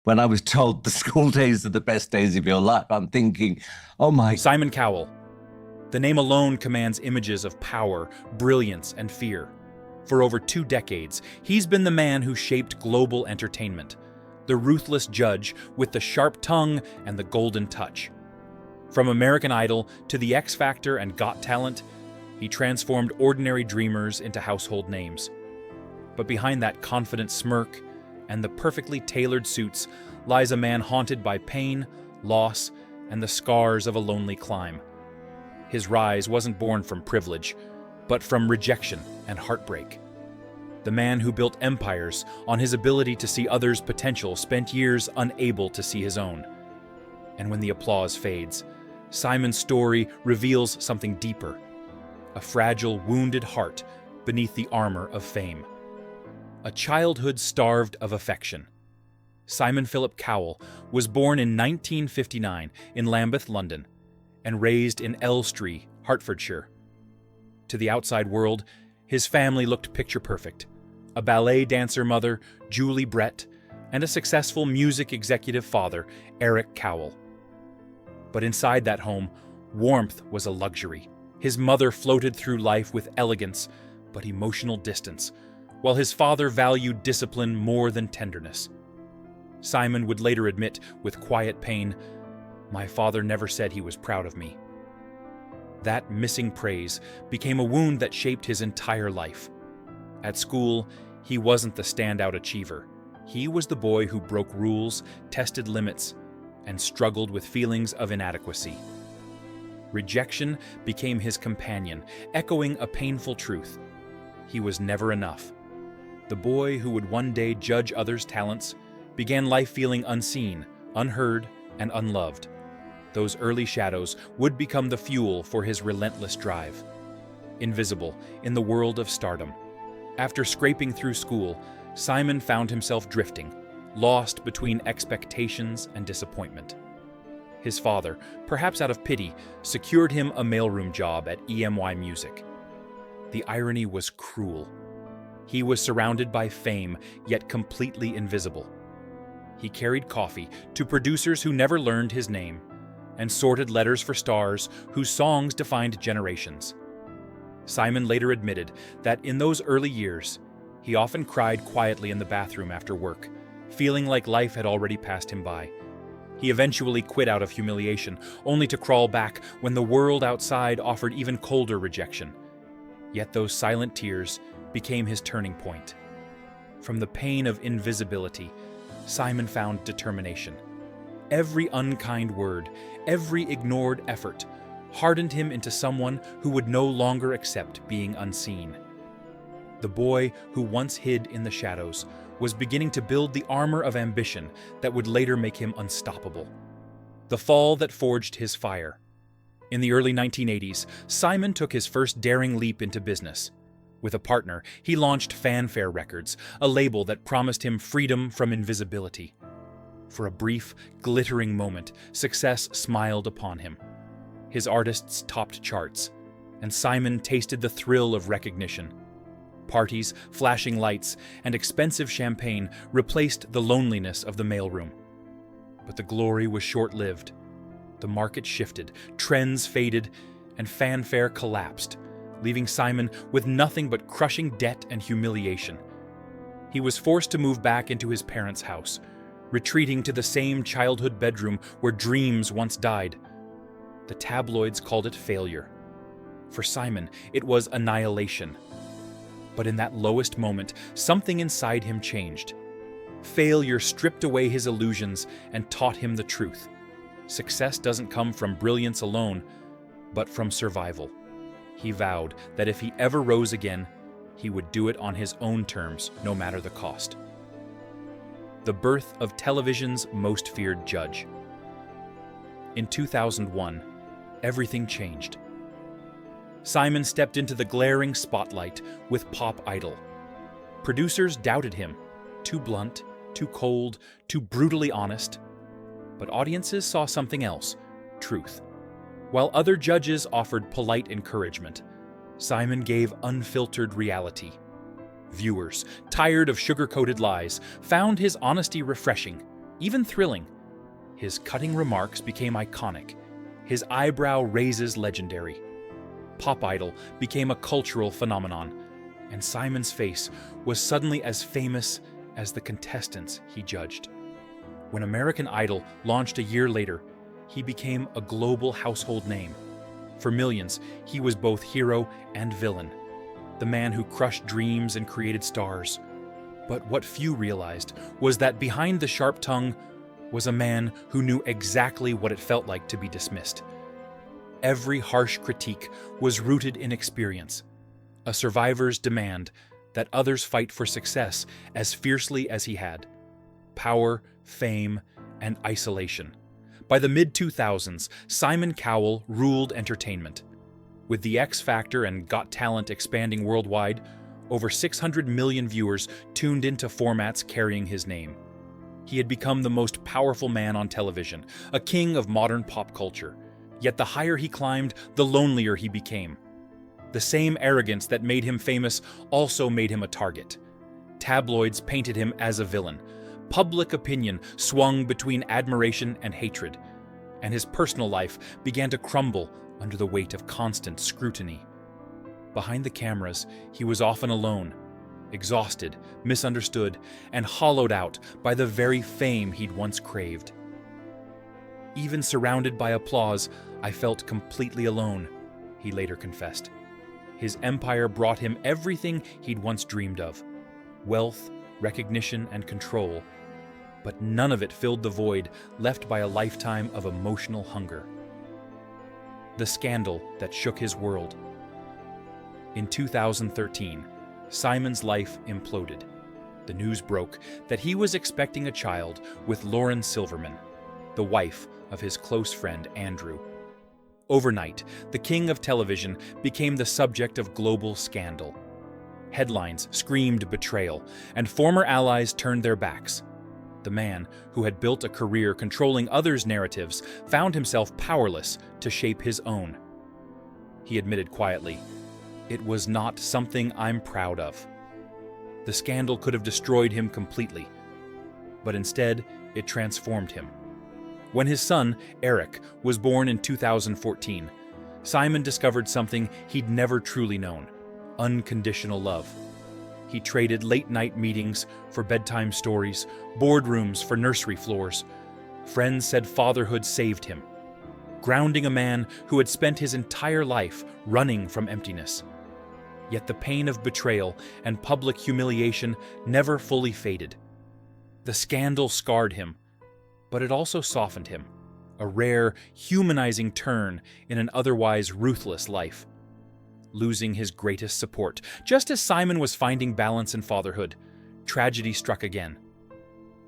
when I was told the school days are the best days of your life, I'm thinking, oh my. Simon Cowell. The name alone commands images of power, brilliance, and fear. For over 2 decades, he's been the man who shaped global entertainment, the ruthless judge with the sharp tongue and the golden touch. From American Idol to The X Factor and Got Talent, he transformed ordinary dreamers into household names. But behind that confident smirk and the perfectly tailored suits lies a man haunted by pain, loss, and the scars of a lonely climb. His rise wasn't born from privilege, but from rejection and heartbreak. The man who built empires on his ability to see others' potential spent years unable to see his own. And when the applause fades, Simon's story reveals something deeper, a fragile, wounded heart beneath the armor of fame. A childhood starved of affection. Simon Philip Cowell was born in 1959 in Lambeth, London, and raised in Elstree, Hertfordshire. To the outside world, his family looked picture-perfect. A ballet dancer mother, Julie Brett, and a successful music executive father, Eric Cowell. But inside that home, warmth was a luxury. His mother floated through life with elegance, but emotional distance, while his father valued discipline more than tenderness. Simon would later admit, with quiet pain, "My father never said he was proud of me." That missing praise became a wound that shaped his entire life. At school, he wasn't the standout achiever. He was the boy who broke rules, tested limits, and struggled with feelings of inadequacy. Rejection became his companion, echoing a painful truth. He was never enough. The boy who would one day judge others' talents began life feeling unseen, unheard, and unloved. Those early shadows would become the fuel for his relentless drive. Invisible in the world of stardom. After scraping through school, Simon found himself drifting, lost between expectations and disappointment. His father, perhaps out of pity, secured him a mailroom job at EMY Music. The irony was cruel. He was surrounded by fame, yet completely invisible. He carried coffee to producers who never learned his name, and sorted letters for stars whose songs defined generations. Simon later admitted that in those early years, he often cried quietly in the bathroom after work, feeling like life had already passed him by. He eventually quit out of humiliation, only to crawl back when the world outside offered even colder rejection. Yet those silent tears became his turning point. From the pain of invisibility, Simon found determination. Every unkind word, every ignored effort, hardened him into someone who would no longer accept being unseen. The boy who once hid in the shadows was beginning to build the armor of ambition that would later make him unstoppable. The fall that forged his fire. In the early 1980s, Simon took his first daring leap into business. With a partner, he launched Fanfare Records, a label that promised him freedom from invisibility. For a brief, glittering moment, success smiled upon him. His artists topped charts, and Simon tasted the thrill of recognition. Parties, flashing lights, and expensive champagne replaced the loneliness of the mailroom. But the glory was short-lived. The market shifted, trends faded, and Fanfare collapsed, leaving Simon with nothing but crushing debt and humiliation. He was forced to move back into his parents' house, retreating to the same childhood bedroom where dreams once died. The tabloids called it failure. For Simon, it was annihilation. But in that lowest moment, something inside him changed. Failure stripped away his illusions and taught him the truth. Success doesn't come from brilliance alone, but from survival. He vowed that if he ever rose again, he would do it on his own terms, no matter the cost. The birth of television's most feared judge. In 2001, everything changed. Simon stepped into the glaring spotlight with Pop Idol. Producers doubted him, too blunt, too cold, too brutally honest. But audiences saw something else, truth. While other judges offered polite encouragement, Simon gave unfiltered reality. Viewers, tired of sugar-coated lies, found his honesty refreshing, even thrilling. His cutting remarks became iconic, his eyebrow raises legendary. Pop Idol became a cultural phenomenon, and Simon's face was suddenly as famous as the contestants he judged. When American Idol launched a year later, he became a global household name. For millions, he was both hero and villain, the man who crushed dreams and created stars. But what few realized was that behind the sharp tongue was a man who knew exactly what it felt like to be dismissed. Every harsh critique was rooted in experience, a survivor's demand that others fight for success as fiercely as he had. Power, fame, and isolation. By the mid-2000s, Simon Cowell ruled entertainment. With The X Factor and Got Talent expanding worldwide, over 600 million viewers tuned into formats carrying his name. He had become the most powerful man on television, a king of modern pop culture. Yet the higher he climbed, the lonelier he became. The same arrogance that made him famous also made him a target. Tabloids painted him as a villain. Public opinion swung between admiration and hatred, and his personal life began to crumble under the weight of constant scrutiny. Behind the cameras, he was often alone, exhausted, misunderstood, and hollowed out by the very fame he'd once craved. Even surrounded by applause, I felt completely alone, he later confessed. His empire brought him everything he'd once dreamed of: wealth, recognition, and control. But none of it filled the void left by a lifetime of emotional hunger. The scandal that shook his world. In 2013, Simon's life imploded. The news broke that he was expecting a child with Lauren Silverman, the wife of his close friend Andrew. Overnight, the king of television became the subject of global scandal. Headlines screamed betrayal, and former allies turned their backs. The man, who had built a career controlling others' narratives, found himself powerless to shape his own. He admitted quietly, "It was not something I'm proud of." The scandal could have destroyed him completely, but instead it transformed him. When his son, Eric, was born in 2014, Simon discovered something he'd never truly known: unconditional love. He traded late-night meetings for bedtime stories, boardrooms for nursery floors. Friends said fatherhood saved him, grounding a man who had spent his entire life running from emptiness. Yet the pain of betrayal and public humiliation never fully faded. The scandal scarred him, but it also softened him, a rare, humanizing turn in an otherwise ruthless life. Losing his greatest support, just as Simon was finding balance in fatherhood, tragedy struck again.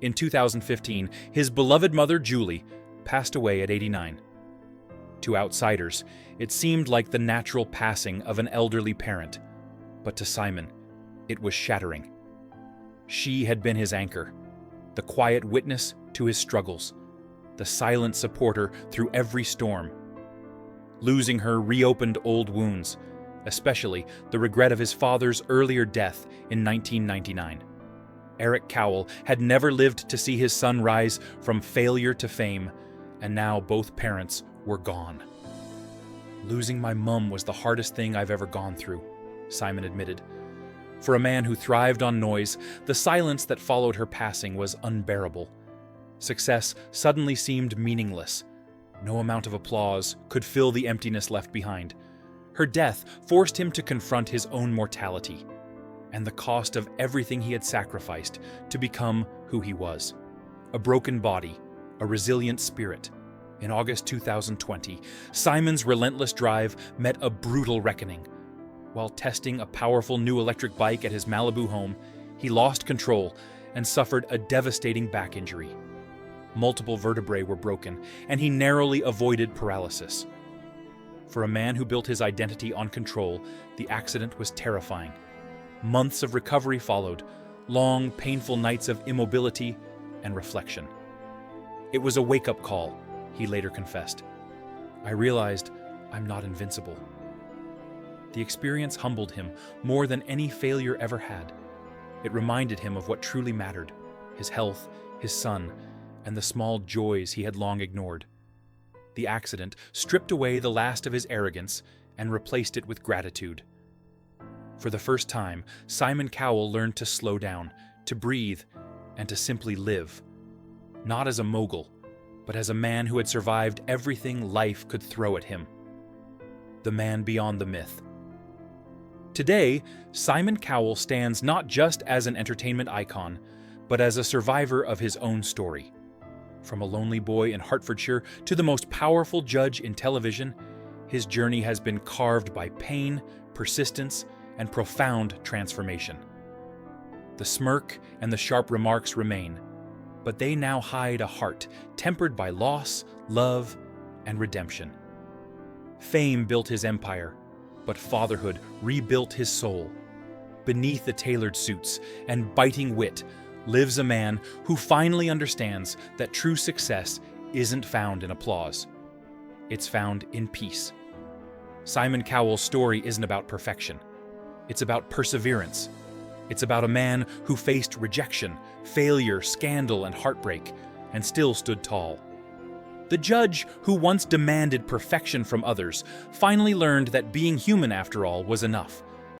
In 2015, his beloved mother, Julie, passed away at 89. To outsiders, it seemed like the natural passing of an elderly parent, but to Simon, it was shattering. She had been his anchor, the quiet witness to his struggles, the silent supporter through every storm. Losing her reopened old wounds, especially the regret of his father's earlier death in 1999. Eric Cowell had never lived to see his son rise from failure to fame, and now both parents were gone. "Losing my mum was the hardest thing I've ever gone through," Simon admitted. For a man who thrived on noise, the silence that followed her passing was unbearable. Success suddenly seemed meaningless. No amount of applause could fill the emptiness left behind. Her death forced him to confront his own mortality and the cost of everything he had sacrificed to become who he was: a broken body, a resilient spirit. In August 2020, Simon's relentless drive met a brutal reckoning. While testing a powerful new electric bike at his Malibu home, he lost control and suffered a devastating back injury. Multiple vertebrae were broken, and he narrowly avoided paralysis. For a man who built his identity on control, the accident was terrifying. Months of recovery followed, long, painful nights of immobility and reflection. It was a wake-up call, he later confessed. "I realized I'm not invincible." The experience humbled him more than any failure ever had. It reminded him of what truly mattered: his health, his son, and the small joys he had long ignored. The accident stripped away the last of his arrogance and replaced it with gratitude. For the first time, Simon Cowell learned to slow down, to breathe, and to simply live. Not as a mogul, but as a man who had survived everything life could throw at him. The man beyond the myth. Today, Simon Cowell stands not just as an entertainment icon, but as a survivor of his own story. From a lonely boy in Hertfordshire to the most powerful judge in television, his journey has been carved by pain, persistence, and profound transformation. The smirk and the sharp remarks remain, but they now hide a heart tempered by loss, love, and redemption. Fame built his empire, but fatherhood rebuilt his soul. Beneath the tailored suits and biting wit lives a man who finally understands that true success isn't found in applause. It's found in peace. Simon Cowell's story isn't about perfection. It's about perseverance. It's about a man who faced rejection, failure, scandal, and heartbreak, and still stood tall. The judge who once demanded perfection from others finally learned that being human, after all, was enough.